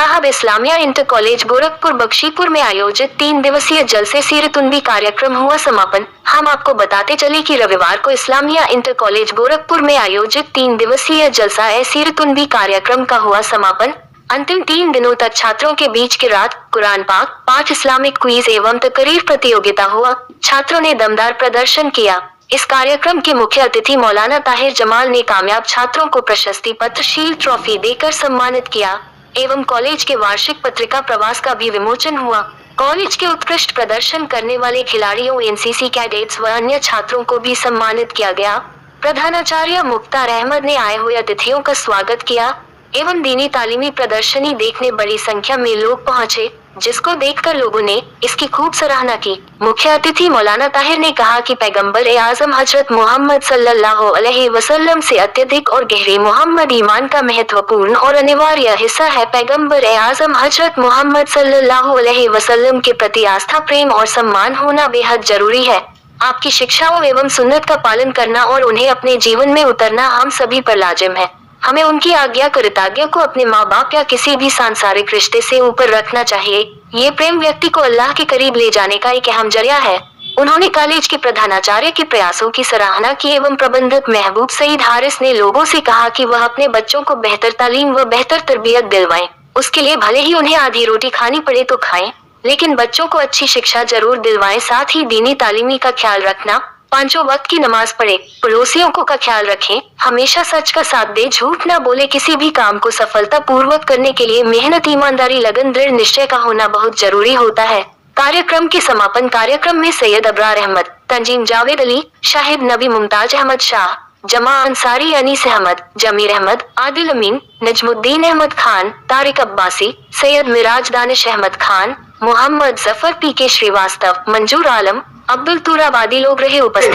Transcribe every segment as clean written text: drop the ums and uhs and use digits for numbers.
साहब Islamia inter college Gorakhpur Bakhshipur में आयोजित 3 दिवसीय जलसे सीरतुनबी कार्यक्रम हुआ समापन। हम आपको बताते चले कि रविवार को इस्लामिया इंटर कॉलेज गोरखपुर में आयोजित 3 दिवसीय जलसा ए सीरतुनबी कार्यक्रम का हुआ समापन। अंतिम 3 दिनों तक छात्रों के बीच की रात कुरान पाठ, इस्लामिक क्विज एवं तकरीर प्रतियोगिता हुआ। छात्रों ने दमदार प्रदर्शन किया। इस कार्यक्रम के मुख्य अतिथि मौलाना ताहिर जमाल ने कामयाब छात्रों को प्रशस्ति पत्र, शील्ड, ट्रॉफी देकर सम्मानित किया एवं कॉलेज के वार्षिक पत्रिका प्रवास का भी विमोचन हुआ। कॉलेज के उत्कृष्ट प्रदर्शन करने वाले खिलाड़ियों, एनसीसी कैडेट्स व अन्य छात्रों को भी सम्मानित किया गया। प्रधानाचार्य मुख्तार अहमद ने आए हुए अतिथियों का स्वागत किया एवं दीनी तालीमी प्रदर्शनी देखने बड़ी संख्या में लोग पहुंचे, जिसको देखकर लोगों ने इसकी खूब सराहना की। मुख्य अतिथि मौलाना ताहिर ने कहा कि पैगंबर ए आजम हजरत मोहम्मद सल्लल्लाहु अलैहि वसल्लम से अत्यधिक और गहरे मोहम्मद ईमान का महत्वपूर्ण और अनिवार्य हिस्सा है। पैगंबर ए आजम हजरत मोहम्मद सल्लल्लाहु अलैहि वसल्लम के प्रति आस्था, प्रेम और सम्मान होना बेहद जरूरी है। आपकी शिक्षाओं एवं सुन्नत का पालन करना और उन्हें अपने जीवन में उतरना हम सभी पर लाजिम है। हमें उनकी आज्ञा कृतज्ञ को अपने माँ बाप या किसी भी सांसारिक रिश्ते से ऊपर रखना चाहिए। ये प्रेम व्यक्ति को अल्लाह के करीब ले जाने का एक अहम जरिया है। उन्होंने कॉलेज के प्रधानाचार्य के प्रयासों की सराहना की एवं प्रबंधक महबूब सईद हारिस ने लोगों से कहा कि वह अपने बच्चों को बेहतर तालीम व बेहतर तरबियत दिलवाएं। उसके लिए भले ही उन्हें आधी रोटी खानी पड़े तो खाएं, लेकिन बच्चों को अच्छी शिक्षा जरूर दिलवाएं। साथ ही दीनी तालीमी का ख्याल रखना, 5 वक्त की नमाज पढ़े, पड़ोसियों को का ख्याल रखें, हमेशा सच का साथ दे, झूठ न बोले। किसी भी काम को सफलता पूर्वक करने के लिए मेहनत, ईमानदारी, लगन, दृढ़ निश्चय का होना बहुत जरूरी होता है। कार्यक्रम के समापन कार्यक्रम में सैयद अबरार अहमद, तंजीम जावेद अली, शाहिद नबी, मुमताज अहमद शाह, जमा अंसारी, अनीस अहमद, जमीर अहमद, आदिल अमीन, नजमुद्दीन अहमद खान, तारिक अब्बासी, सैयद मिराज दानिश अहमद खान, मोहम्मद जफर, पीके श्रीवास्तव, मंजूर आलम, अब्दुल तुराबादी लोग रहे उपस्थित।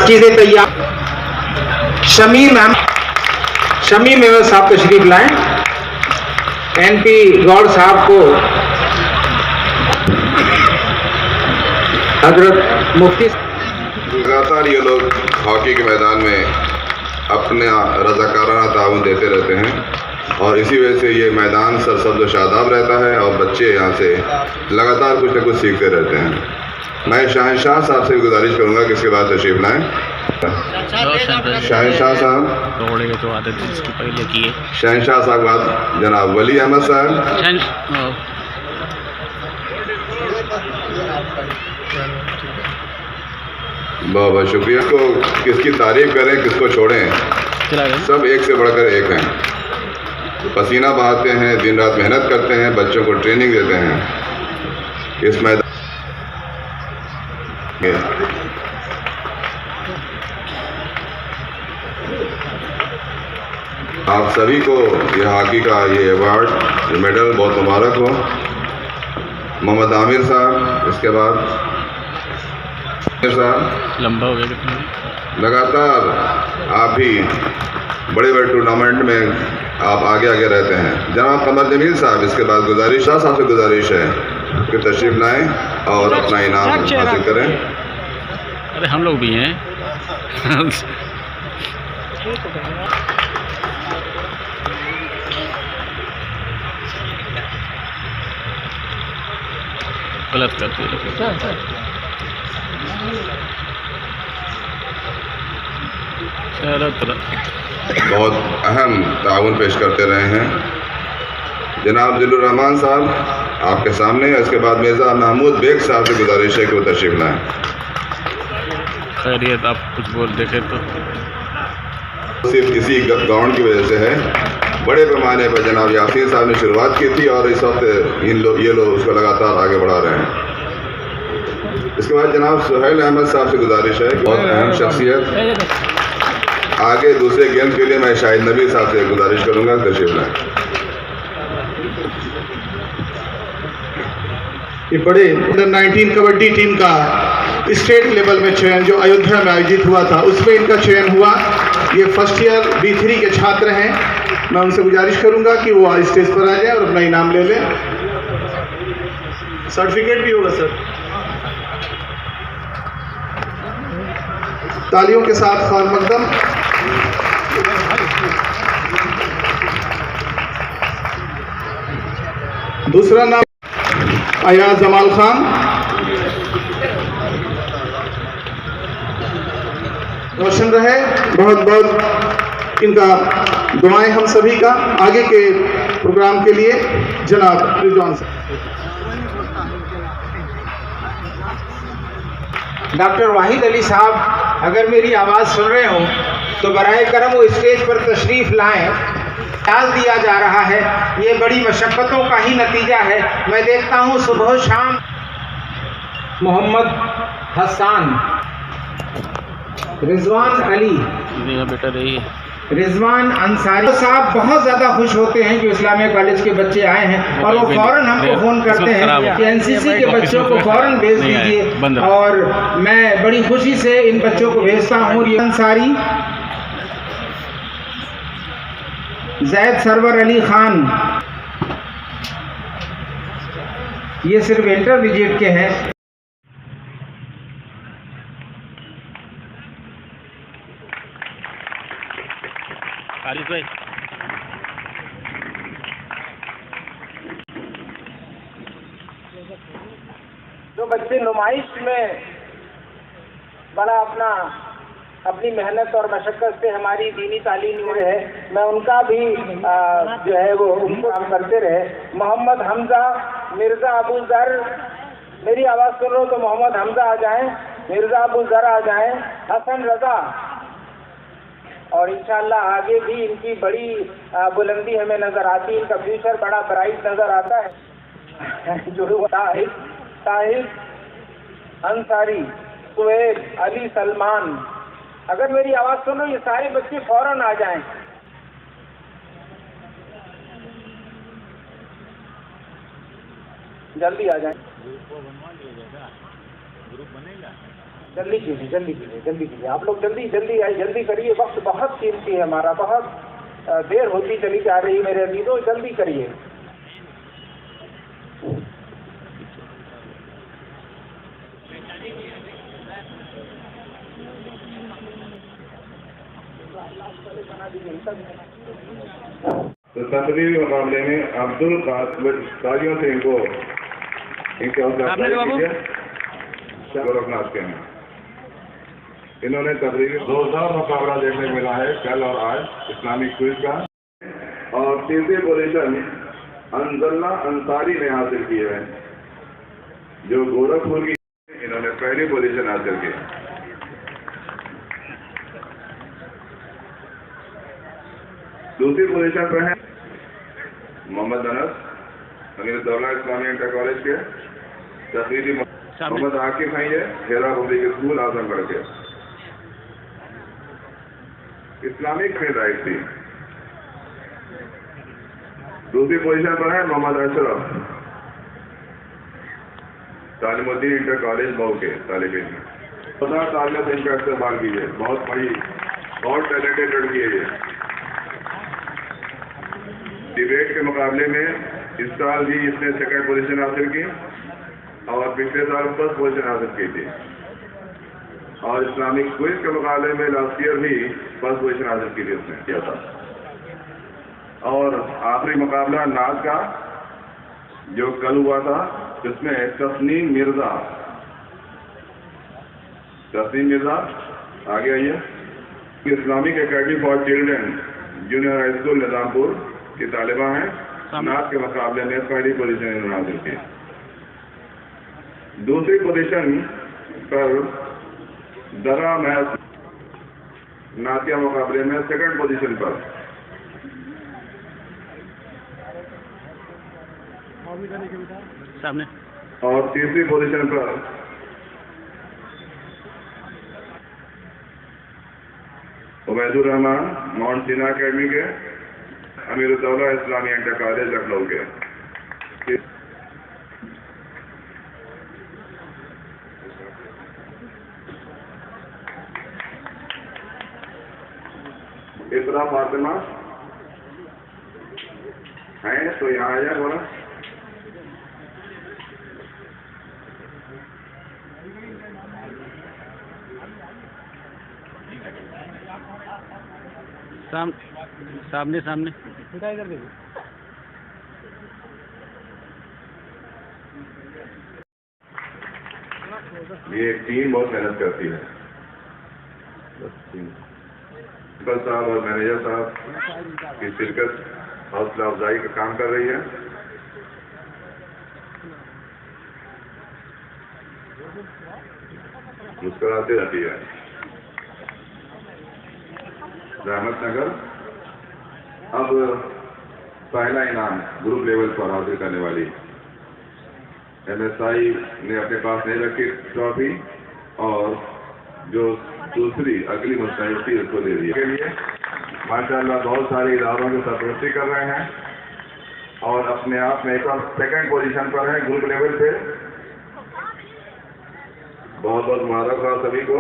चीजें तैयार। शमीम अहमद साहब तशरीफ लाएं। एनपी गौड़ साहब को हजरत मुफ्ती। लगातार ये लोग हॉकी के मैदान में अपना रज़ाकाराना ताउन देते रहते हैं और इसी वजह से ये मैदान सरसब्ज़ व शादाब रहता है और बच्चे यहाँ से लगातार कुछ न कुछ सीखते रहते हैं। मैं शहनशाह साहब से गुजारिश करूँगा कि इसके बाद तशरीफ लाएँ। शहनशाह साहब शहनशाह साहब बाद जनाब वली अहमद साहब, बहुत बहुत शुक्रिया। को किसकी तारीफ करें, किसको छोड़ें, सब एक से बढ़कर एक हैं। पसीना बहाते हैं, दिन रात मेहनत करते हैं, बच्चों को ट्रेनिंग देते हैं। इस मैदान आप सभी को ये हॉकी का ये अवार्ड, मेडल बहुत मुबारक हो। मोहम्मद आमिर साहब, इसके बाद साहब, लंबा हो गया। लगातार आप भी बड़े बड़े टूर्नामेंट में आप आगे रहते हैं। जनाब कमर जमील साहब, इसके बाद गुजारिश शाह साहब से गुजारिश है कि तशरीफ लाएं और अपना इनाम हासिल करें। अरे हम लोग भी हैं। गलत करते हैं। बहुत अहम ताउन पेश करते रहे हैं। जनाब जिल्लुर रहमान साहब आपके सामने है। इसके बाद मिर्ज़ा महमूद बेग साहब से गुजारिश है कि वो तशरीफ लाएँ। खैरियत, आप कुछ बोल देखें तो। सिर्फ इसी ग्राउंड की वजह से है। बड़े पैमाने पर जनाब यासीन साहब ने शुरुआत की थी और इस वक्त ये लोग उसको लगातार आगे बढ़ा रहे हैं। इसके बाद जनाब सुहैल अहमद साहब से गुजारिश है, बहुत अहम शख्सियत। आगे दूसरे गेम के लिए मैं शाहिद नबी साहब से गुजारिश करूंगा, तशरीफ लाएं। ये बड़े अंडर 19 कबड्डी टीम का स्टेट लेवल में चयन जो अयोध्या में आयोजित हुआ था, उसमें इनका चयन हुआ। ये फर्स्ट ईयर B3 के छात्र हैं। मैं उनसे गुजारिश करूंगा कि वो आज स्टेज पर आ जाए और अपना इनाम ले लें। सर्टिफिकेट भी होगा सर। तालियों के साथ खैर मकदम। दूसरा नाम अयाज जमाल खान। रोशन रहे, बहुत बहुत इनका दुआएं हम सभी का आगे के प्रोग्राम के लिए। जनाब रिजवान साहब। डॉक्टर वाहिद अली साहब अगर मेरी आवाज़ सुन रहे हो तो बराए करम वो स्टेज पर तशरीफ़ लाएं। ताज दिया जा रहा है, ये बड़ी मशक्क़तों का ही नतीजा है। मैं देखता हूँ सुबह शाम मोहम्मद हसन, रिजवान अली, बेटा रही है रिजवान अंसारी साहब बहुत ज़्यादा खुश होते हैं कि इस्लामिया कॉलेज के बच्चे आए हैं और वो फ़ौरन हमको फ़ोन करते हैं कि एनसीसी के बच्चों को फ़ौरन भेज दीजिए, और मैं बड़ी खुशी से इन बच्चों को भेजता हूँ। ये अंसारी, जैद सरवर अली खान, ये सिर्फ इंटरमीडिएट के हैं। आरिफ भाई जो बच्चे नुमाइश में बड़ा अपनी मेहनत और मशक्क़त से हमारी दीनी तालीम में है, मैं उनका भी जो है वो उनको काम करते रहे। मोहम्मद हमज़ा, मिर्ज़ा अबू ज़र, मेरी आवाज़ सुन लो तो मोहम्मद हमज़ा आ जाएं, मिर्ज़ा अबू ज़र आ जाएं, हसन रज़ा, और इंशाअल्लाह आगे भी इनकी बड़ी बुलंदी हमें नज़र आती है, इनका फ्यूचर बड़ा ब्राइट नज़र आता है। जो ताहिर अंसारी, सुहेब, अली सलमान, अगर मेरी आवाज़ सुनो ये सारे बच्चे फौरन आ जाएं। जल्दी आ जाएं, जल्दी कीजिए आप लोग, जल्दी आइए, जल्दी करिए, वक्त बहुत कीमती है हमारा, बहुत देर होती चली जा रही मेरे अजीजों, जल्दी करिए। तो तकरीबी मुकाबले में अब्दुल काजियों से इनके गोरखनाथ के हैं। इन्होंने तकरीबी 2000 मुकाबला देखने को मिला है कल और आज इस्लामिक क्विज का, और तीसरी पोजीशन अंजल्ला अंसारी ने हासिल की है जो गोरखपुर की, इन्होंने पहली पोजीशन हासिल की। दूसरी पोजीशन पर है मोहम्मद अनस, अमीरुद्दौला इस्लामिया इंटर कॉलेज के। तकरीबी मोहम्मद आकिफ हैं, ये हेरा पब्लिक स्कूल आजमगढ़ के। इस्लामिक में राइट थी। दूसरी पोजीशन पर है मोहम्मद अशरफ, तालिमुद्दीन इंटर कॉलेज मऊ के तालिब इल्म। 15 साल में से इनका इस्तेमाल कीजिए, बहुत टैलेंटेड लड़की है ये। डिबेट के मुकाबले में इस साल भी इसने सेकंड पोजीशन हासिल की और पिछले साल फर्स्ट पोजीशन हासिल की थी, और इस्लामिक क्विज के मुकाबले में लास्ट ईयर भी फर्स्ट पोजीशन हासिल की थी उसने किया था। और आखिरी मुकाबला नाज का जो कल हुआ था, जिसमें तस्नीम मिर्जा आगे आइए, Islamic academy for children junior high school Nizampur की तालिबा हैं। नाज के मुकाबले में पहली पोजीशन इन्होंने हासिल की। दूसरी पोजीशन पर दरा महस नातिया मुकाबले में सेकंड पोजीशन पर। सामने। और तीसरी पोजीशन पर उबैदुर रहमान, माउंट सीना अकेडमी के, अमीरुद्दौला इस्लामिया इंटर कॉलेज लखनऊ के। इकरा फातिमा है तो यहाँ आ जाए बोला। सामने इधर देखो। ये टीम बहुत मेहनत करती है। प्रिंसिपल साहब और मैनेजर साहब की शिरकत हौसला अफजाई का काम कर रही है। मुस्कुराते रहती है। रहमतनगर अब पहला इनाम ग्रुप लेवल पर हासिल करने वाली MSI ने अपने पास नहीं रखी ट्रॉफी और जो दूसरी अगली मुस्तैद थी उसको दे दिया। के लिए माशाअल्लाह बहुत सारे इदारों की सरपरस्ती कर रहे हैं और अपने आप में एक और सेकंड पोजीशन पर है ग्रुप लेवल पे। बहुत बहुत मुबारक हो सभी को।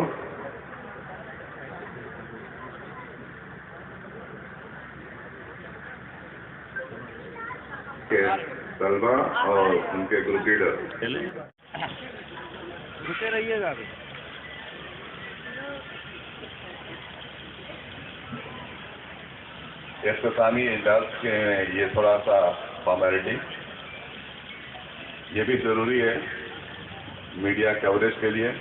तलबा और उनके ग्रुप लीडर रुके रहिएगा। इख्तितामी इजलास के ये थोड़ा सा फॉर्मेलिटी ये भी जरूरी है मीडिया कवरेज के लिए।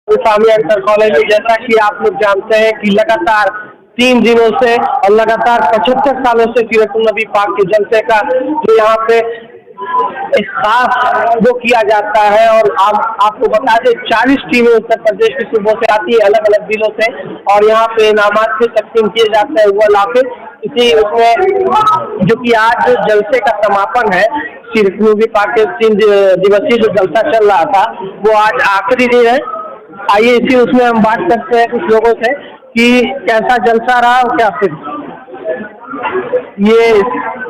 इस्लामिया इंटर कॉलेज में जैसा कि आप लोग जानते हैं कि लगातार 3 दिनों से और लगातार 75 सालों से सीरतुन्नबी पाक के जलसे का जो यहाँ पे खास वो किया जाता है। और आपको बता दें 40 टीमें उत्तर प्रदेश के सूबों से आती है, अलग अलग जिलों से, और यहाँ पे इनामात से तकसीम किए जाते हैं। वो लाफिज इसी उसमें जो कि आज जलसे का समापन है, सीरतुन्नबी पाक के 3 दिवसीय जो जलसा चल रहा था वो आज आखिरी दिन है। आइए इसी उसमें हम बात करते हैं कुछ लोगों से कि कैसा जलसा रहा और क्या फिर ये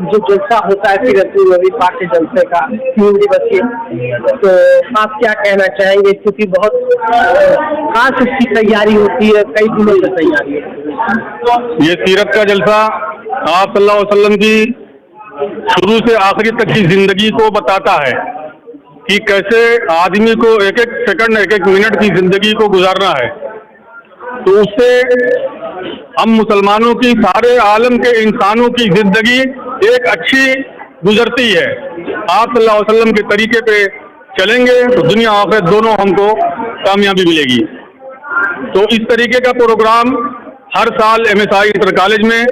जो जलसा होता है सीरतुन्नबी पाक के जलसे का 3 दिवसीय, तो आप क्या कहना चाहेंगे? क्योंकि बहुत खास इसकी तैयारी होती है, कई दिनों से तैयारी है। ये सीरत का जलसा आप सल्लल्लाहु अलैहि वसल्लम की शुरू से आखिरी तक की जिंदगी को बताता है कि कैसे आदमी को एक एक सेकंड एक एक मिनट की जिंदगी को गुजारना है। तो उससे हम मुसलमानों की, सारे आलम के इंसानों की जिंदगी एक अच्छी गुजरती है। आप सल्लल्लाहु अलैहि वसल्लम के तरीके पे चलेंगे तो दुनिया आखिरत दोनों हमको कामयाबी मिलेगी। तो इस तरीके का प्रोग्राम हर साल MSI इंटर कॉलेज में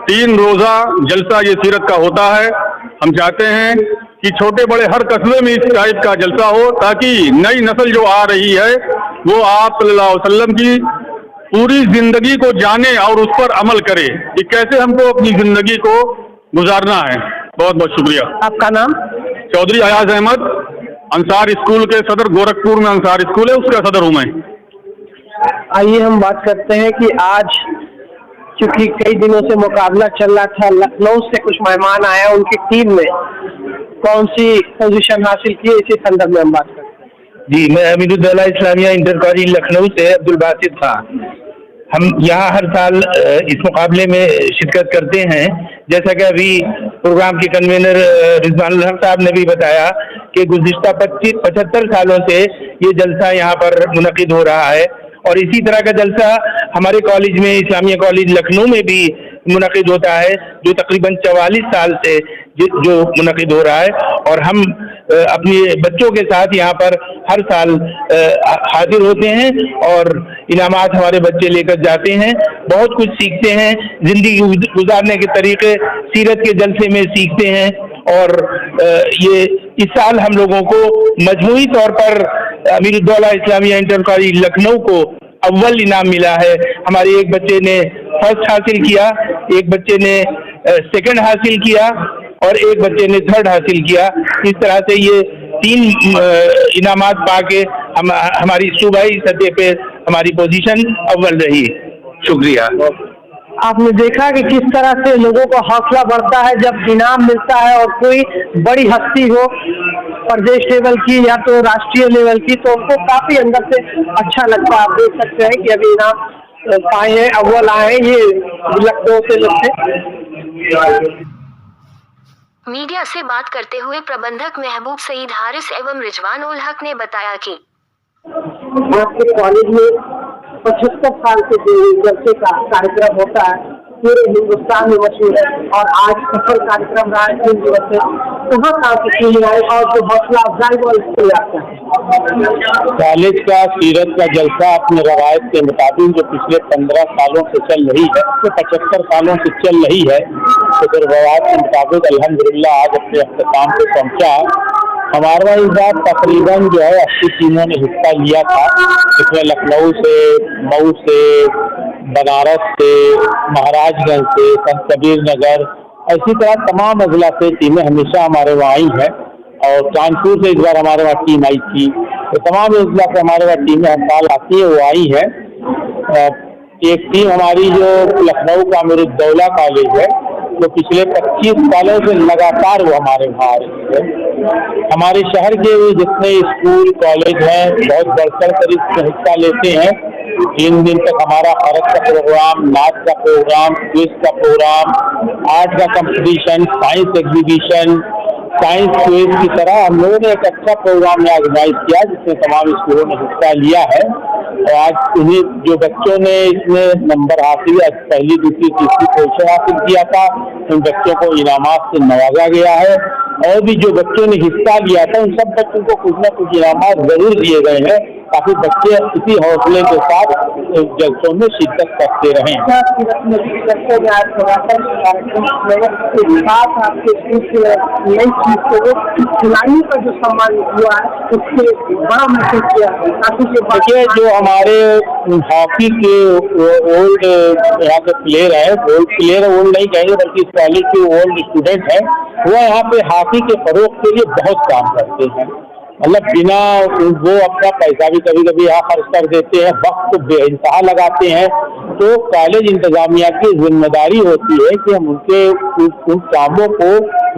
3 रोज़ा जलसा ये सीरत का होता है। हम चाहते हैं कि छोटे बड़े हर कस्बे में इस टाइप का जलसा हो ताकि नई नस्ल जो आ रही है वो आप सल्लल्लाहु अलैहि वसल्लम की पूरी जिंदगी को जाने और उस पर अमल करे कि कैसे हमको अपनी जिंदगी को गुजारना है। बहुत बहुत शुक्रिया। आपका नाम? चौधरी अयाज अहमद, अंसार स्कूल के सदर, गोरखपुर में अंसार स्कूल है उसका सदर हूँ मैं। आइए हम बात करते हैं कि आज क्योंकि कई दिनों से मुकाबला चल रहा था, लखनऊ से कुछ मेहमान आए, उनकी टीम ने कौन सी पोजीशन हासिल की, इसी संदर्भ में हम बात करते हैं। जी, मैं अमीरुद्दौला इस्लामिया इंटर कॉलेज लखनऊ से अब्दुल बासित खान। हम यहाँ हर साल इस मुकाबले में शिरकत करते हैं। जैसा कि अभी प्रोग्राम के कन्वीनर रिजवानुल हक साहब ने भी बताया कि गुज़िश्ता 75 सालों से ये जलसा यहाँ पर मुनक़िद हो रहा है और इसी तरह का जलसा हमारे कॉलेज में, इस्लामिया कॉलेज लखनऊ में भी मुनक़िद होता है, जो तकरीबन 44 साल से जो मुनक़िद हो रहा है। और हम अपने बच्चों के साथ यहाँ पर हर साल हाजिर होते हैं और इनामात हमारे बच्चे लेकर जाते हैं। बहुत कुछ सीखते हैं, ज़िंदगी गुजारने के तरीके सीरत के जलसे में सीखते हैं। और ये इस साल हम लोगों को मजमूई तौर पर अमीरुद्दौला इस्लामिया इंटर कॉलेज लखनऊ को अव्वल इनाम मिला है। हमारे एक बच्चे ने फर्स्ट हासिल किया, एक बच्चे ने सेकंड हासिल किया और एक बच्चे ने थर्ड हासिल किया। इस तरह से ये 3 इनामात पाके हमारी सूबाई सतह पे हमारी पोजीशन अव्वल रही। शुक्रिया। आपने देखा कि किस तरह से लोगों को हौसला बढ़ता है जब इनाम मिलता है और कोई बड़ी हस्ती हो प्रदेश लेवल की या तो राष्ट्रीय लेवल की, तो उनको काफी अंदर से अच्छा लगता है। आप देख सकते हैं कि अभी इनाम पाए हैं, अव्वल आए हैं ये लखनऊ से लोग थे। मीडिया से बात करते हुए प्रबंधक महबूब सईद हारिस एवं रिजवान उल हक ने बताया कि आपके कॉलेज में 75 साल से जलसे का कार्यक्रम होता है, पूरे हिंदुस्तान में मशहूर है और आज सफल कार्यक्रम रहा है 3 दिवसीय। कहाँ कहाँ से टीम आई और जो हौसला अफजाई वो इसको याद है। कॉलेज का सीरत का जलसा अपने रवायत के मुताबिक जो पिछले 15 सालों से चल रही है, 75 सालों से चल रही है, तो फिर रवायत के मुताबिक अल्हम्दुलिल्लाह आज अपने अख्ताम पे पहुंचा। हमारे इस बार तकरीबन जो है 80 टीमों ने हिस्सा लिया था, जिसमें लखनऊ से, मऊ से, बनारस से, महाराजगंज से, संत कबीर नगर, इसी तरह तमाम अजला से टीमें हमेशा हमारे वहाँ आई हैं। और कानपुर से इस बार हमारे वहाँ टीम आई थी, तो तमाम अजला से हमारे वहाँ टीमें हर साल आती है, वो आई है। एक टीम हमारी जो लखनऊ का अमीरुद्दौला कॉलेज है, तो पिछले 25 सालों से लगातार वो हमारे वहाँ आ रही है। हमारे शहर के जितने स्कूल कॉलेज हैं बहुत बढ़कर कर इसमें हिस्सा लेते हैं। 3 दिन तक हमारा फर्क का प्रोग्राम, नाच का प्रोग्राम, क्विज का प्रोग्राम, आर्ट का competition, science exhibition, science quiz की तरह हम लोगों ने एक अच्छा प्रोग्राम ऑर्गेनाइज किया, जिसमें तमाम स्कूलों ने हिस्सा लिया है। और आज उन्हें जो बच्चों ने इसमें नंबर हासिल, पहली, दूसरी, तीसरी पोजीशन हासिल किया था, उन बच्चों को इनामात से नवाजा गया है। और भी जो बच्चों ने हिस्सा लिया था, उन सब बच्चों को कुछ न कुछ इनामात जरूर दिए गए हैं, ताकि बच्चे इसी हौसले के साथ जलसों में शिरकत करते रहें। खिलाड़ियों का जो सम्मान हुआ है उससे बड़ा महसूस किया। देखिए, जो हमारे हॉकी के ओल्ड यहाँ पे प्लेयर है, ओल्ड नहीं कहेंगे बल्कि इस कॉलेज के ओल्ड स्टूडेंट हैं, वो यहाँ पे हॉकी के फरोग के लिए बहुत काम करते हैं। मतलब बिना वो अपना पैसा भी कभी कभी यहाँ खर्च कर देते हैं, वक्त बेइंतहा लगाते हैं। तो कॉलेज इंतजामिया की जिम्मेदारी होती है कि हम उनके उन कामों को,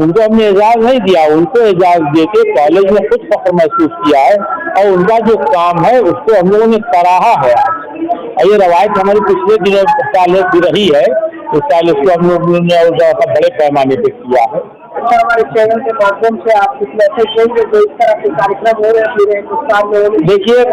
उनको हमने एजाज नहीं दिया, उनको एजाज देके कॉलेज में खुद फख्र महसूस किया है और उनका जो काम है उसको हम लोगों ने सराहा है। और ये रवायत हमारी पिछले दिनों सालों की रही है, इस साल इसको हम लोगों ने बड़े पैमाने पर किया है। अच्छा, हमारे चैनल के माध्यम से आप कुछ मैसेज देंगे जो इस तरह के कार्यक्रम हो रहे हैं पूरे हिंदुस्तान में? देखिए,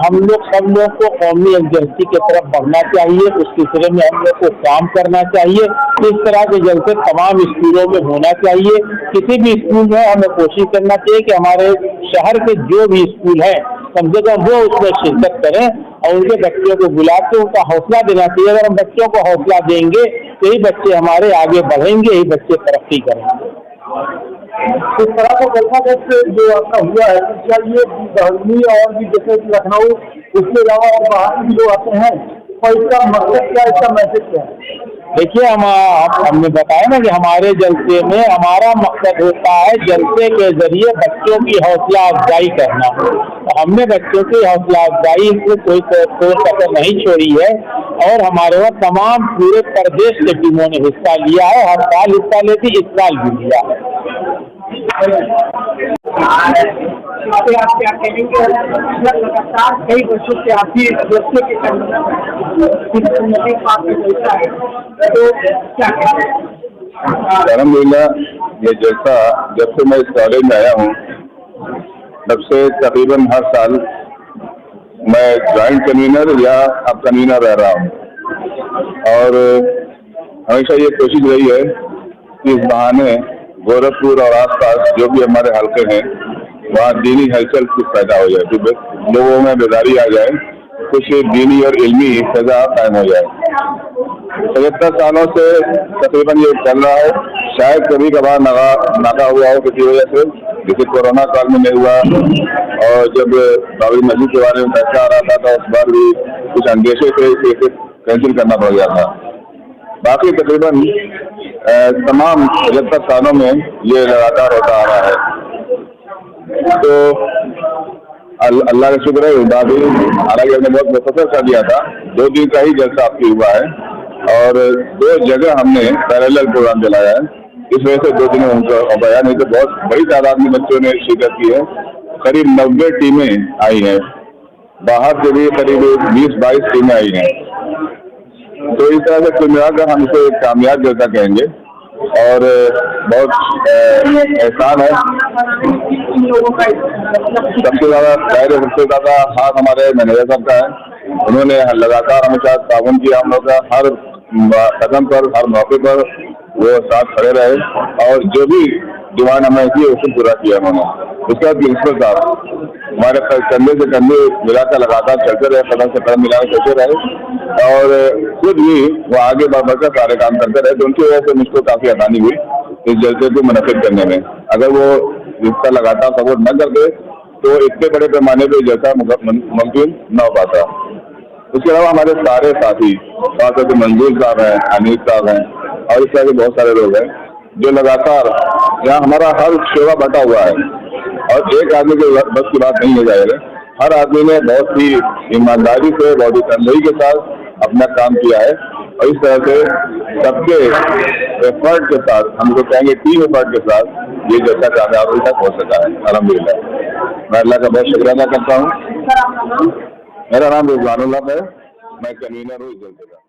हम लोग सब लोग को कौमी यकजहती की तरफ बढ़ना चाहिए, उस सिलसिले में हम लोग को काम करना चाहिए। इस तरह के जलसे तमाम स्कूलों में होना चाहिए। किसी भी स्कूल में हमें कोशिश करना चाहिए कि हमारे शहर के जो भी स्कूल हैं कम से कम वो उसमें शिरकत करें और उनके बच्चों को बुला के उनका हौसला देना चाहिए। अगर हम बच्चों को हौसला देंगे तो यही बच्चे हमारे आगे बढ़ेंगे, यही बच्चे तरक्की करेंगे। इस तरह का जलसा जैसे जो आपका हुआ है, क्या ये गर्मी और भी जैसे लखनऊ, इसके अलावा और बाहर भी जो आते हैं, और इसका मकसद क्या, इसका मैसेज क्या है? देखिए, हमने बताया ना कि हमारे जलसे में हमारा मकसद होता है जलसे के जरिए बच्चों की हौसला अफजाई करना। तो हमने बच्चों की हौसला अफजाई में कोई कसर नहीं छोड़ी है और हमारे वहाँ तमाम पूरे प्रदेश के टीमों ने हिस्सा लिया है। हर साल हिस्सा लेती, इस साल भी लिया है। आप क्या कहेंगे? लगातार कई वर्षों से आप ही जलसे के तो क्या कहेंगे? अल्हम्दुलिल्लाह, ये जलसा जब से मैं इस कॉलेज में आया हूँ तब से तकरीबन हर साल मैं जॉइंट कन्वीनर या अब कन्वीनर रह रहा हूँ और हमेशा ये कोशिश रही है कि इस बहाने गोरखपुर और आसपास जो भी हमारे हल्के हैं वहाँ दीनी हलचल कुछ पैदा हो जाए, लोगों में बेदारी आ जाए, कुछ दीनी और इल्मी फैजा कायम हो जाए। 75 सालों से तकरीबन ये चल रहा है। शायद कभी कभार नाका हुआ हो किसी वजह से, जैसे कोरोना काल में नहीं हुआ और जब बाबरी मस्जिद के बारे में फैसला आ रहा था तो उस बार भी कुछ अंदेशे से इसे कैंसिल करना पड़ गया था। बाकी तकरीबन तमाम 75 सालों में ये लगातार होता आ रहा है। तो अल्लाह का शुक्र है, इस बार भी हालांकि हमने बहुत मुख्तसर कर दिया था, 2 दिन का ही जलसा आपकी हुआ है और 2 जगह हमने पैरेलल प्रोग्राम चलाया है। इस वजह से 2 दिन में उनका हो पाया, नहीं तो बहुत बड़ी तादाद में बच्चों ने शिरकत की है। करीब 90 टीमें आई हैं, बाहर से भी करीब 20-22 टीमें आई हैं। तो इस तरह से कुल मिलाकर हम इसे एक कामयाब जलसा कहेंगे और बहुत एहसान है। सबसे ज़्यादा हाथ हमारे मैनेजर साहब का है, उन्होंने लगातार हमेशा ताउन किया हम लोग का। हर कदम पर, हर मौके पर वो साथ खड़े रहे और जो भी डिमांड हमें की उसको पूरा किया उन्होंने। उसके बाद प्रिंसिपल साहब हमारे कंधे से कंधे मिलाकर लगातार चलते रहे, कदम से कदम मिलाकर चलते रहे और खुद भी वो आगे बढ़कर सारे काम करते रहे। तो उनकी वजह से मुझको काफी आसानी हुई इस जलसे को मुनक्किद करने में। अगर वो इसका लगातार सपोर्ट न करते तो इतने बड़े पैमाने पर जलसा मुमकिन न हो पाता। उसके अलावा हमारे सारे साथी, खासतौर मंजूर साहब हैं, अनिल साहब हैं और इस तरह के बहुत सारे लोग हैं जो लगातार यहाँ हमारा हर सेवा बटा हुआ है और एक आदमी के बस की बात नहीं हो जाएगा। हर आदमी ने बहुत ही ईमानदारी से, बहुत ही तनदेही के साथ अपना काम किया है और इस तरह से सबके एफर्ट के साथ, हम लोग कहेंगे टीम एफर्ट के साथ ये जैसा कामयाबी तक हो सका है अल्हम्दुलिल्लाह। मैं अल्लाह का बहुत शुक्रिया अदा करता हूँ। मेरा नाम रिजवानुल्लाह है, मैं कन्वीनर हूँ इस जलसे का।